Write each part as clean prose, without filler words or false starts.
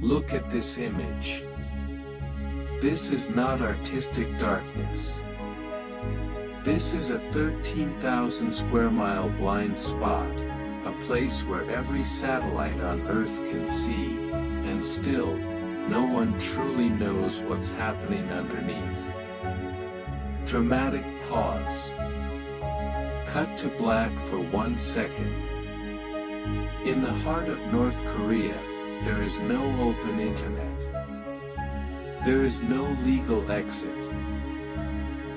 Look at this image. This is not artistic darkness. This is a 13,000 square mile blind spot, a place where every satellite on Earth can see, and still, no one truly knows what's happening underneath. Dramatic pause. Cut to black for 1 second. In the heart of North Korea, there is no open internet. There is no legal exit.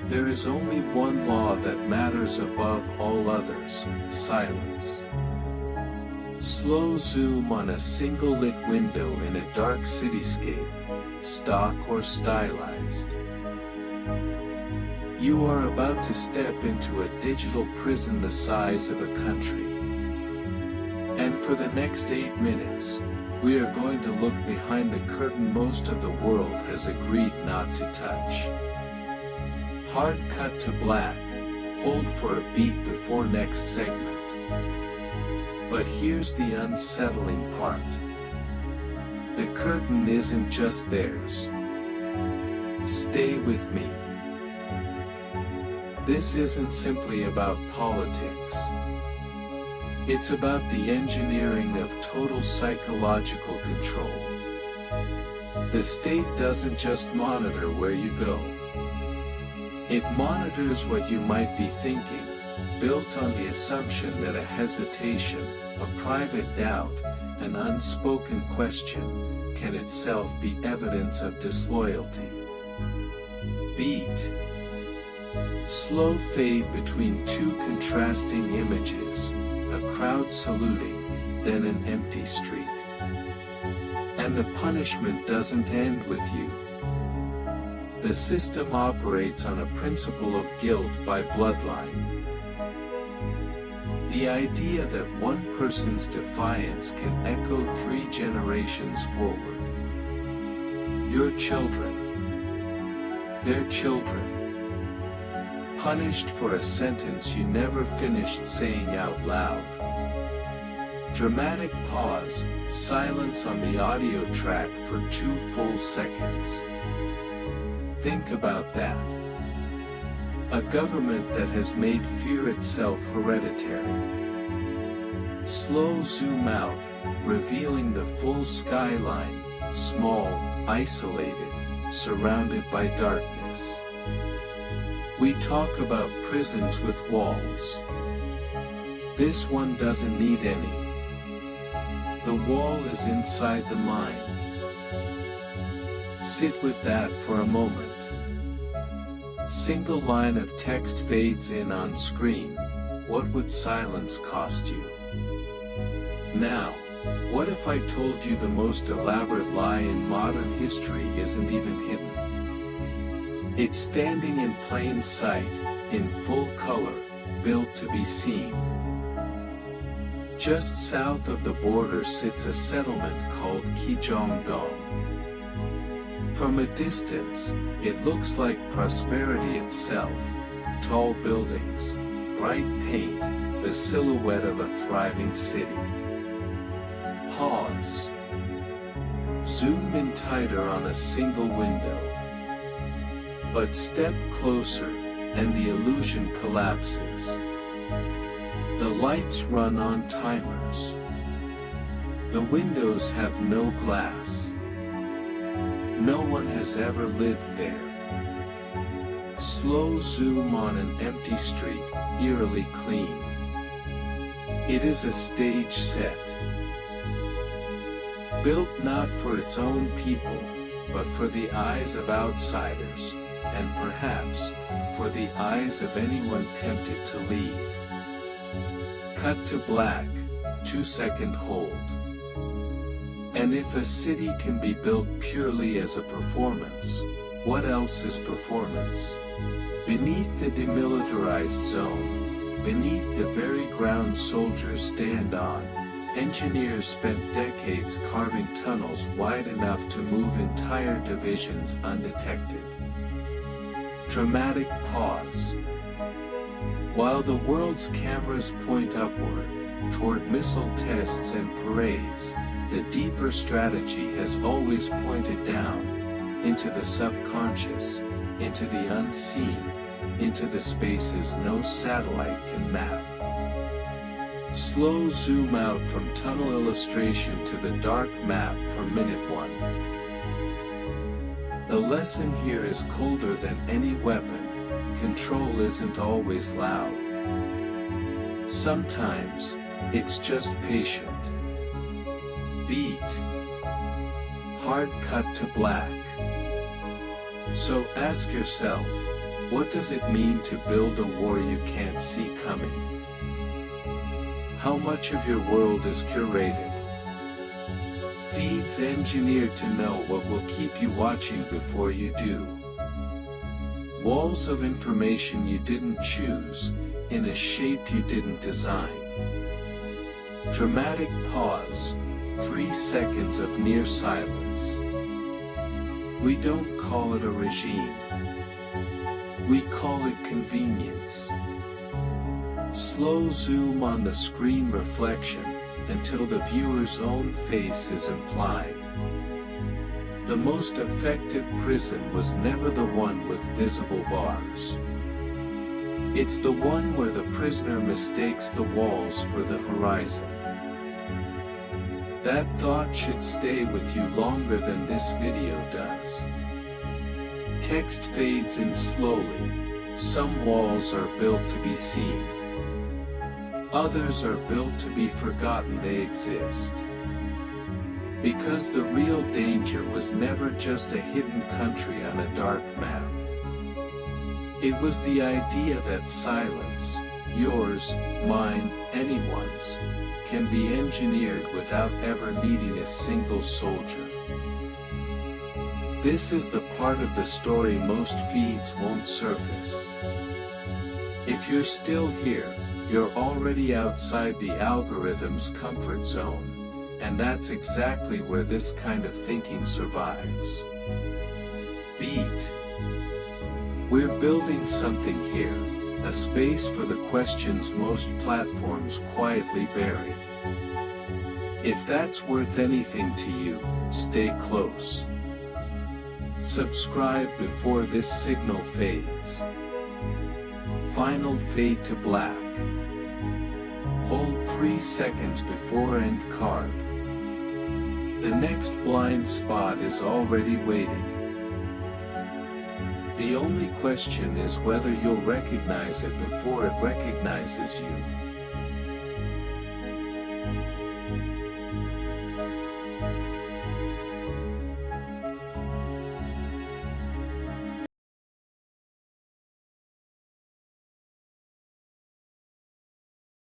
There is only one law that matters above all others: silence. Slow zoom on a single lit window in a dark cityscape, stock or stylized. You are about to step into a digital prison the size of a country. And for the next 8 minutes, we are going to look behind the curtain most of the world has agreed not to touch. Hard cut to black. Hold for a beat before next segment. But here's the unsettling part. The curtain isn't just theirs. Stay with me. This isn't simply about politics. It's about the engineering of total psychological control. The state doesn't just monitor where you go. It monitors what you might be thinking, built on the assumption that a hesitation, a private doubt, an unspoken question, can itself be evidence of disloyalty. Beat. Slow fade between two contrasting images, a crowd saluting, then an empty street. And the punishment doesn't end with you. The system operates on a principle of guilt by bloodline. The idea that one person's defiance can echo 3 generations forward. Your children. Their children. Punished for a sentence you never finished saying out loud. Dramatic pause, silence on the audio track for 2 full seconds. Think about that. A government that has made fear itself hereditary. Slow zoom out, revealing the full skyline, small, isolated, surrounded by darkness. We talk about prisons with walls. This one doesn't need any. The wall is inside the mind. Sit with that for a moment. Single line of text fades in on screen. What would silence cost you? Now, what if I told you the most elaborate lie in modern history isn't even hidden? It's standing in plain sight, in full color, built to be seen. Just south of the border sits a settlement called Kijongdong. From a distance, it looks like prosperity itself. Tall buildings, bright paint, the silhouette of a thriving city. Pause. Zoom in tighter on a single window. But step closer, and the illusion collapses. The lights run on timers. The windows have no glass. No one has ever lived there. Slow zoom on an empty street, eerily clean. It is a stage set. Built not for its own people, but for the eyes of outsiders, and perhaps, for the eyes of anyone tempted to leave. Cut to black, 2-second hold. And if a city can be built purely as a performance, what else is performance? Beneath the demilitarized zone, beneath the very ground soldiers stand on, engineers spent decades carving tunnels wide enough to move entire divisions undetected. Dramatic pause. While the world's cameras point upward, toward missile tests and parades, the deeper strategy has always pointed down, into the subconscious, into the unseen, into the spaces no satellite can map. Slow zoom out from tunnel illustration to the dark map for minute 1. The lesson here is colder than any weapon. Control isn't always loud. Sometimes, it's just patient. Beat. Hard cut to black. So ask yourself, what does it mean to build a war you can't see coming? How much of your world is curated? Feeds engineered to know what will keep you watching before you do. Walls of information you didn't choose, in a shape you didn't design. Dramatic pause, 3 seconds of near silence. We don't call it a regime. We call it convenience. Slow zoom on the screen reflection, until the viewer's own face is implied. The most effective prison was never the one with visible bars. It's the one where the prisoner mistakes the walls for the horizon. That thought should stay with you longer than this video does. Text fades in slowly. Some walls are built to be seen. Others are built to be forgotten they exist. Because the real danger was never just a hidden country on a dark map. It was the idea that silence, yours, mine, anyone's, can be engineered without ever needing a single soldier. This is the part of the story most feeds won't surface. If you're still here, you're already outside the algorithm's comfort zone, and that's exactly where this kind of thinking survives. Beat. We're building something here, a space for the questions most platforms quietly bury. If that's worth anything to you, stay close. Subscribe before this signal fades. Final fade to black. Hold 3 seconds before end card. The next blind spot is already waiting. The only question is whether you'll recognize it before it recognizes you.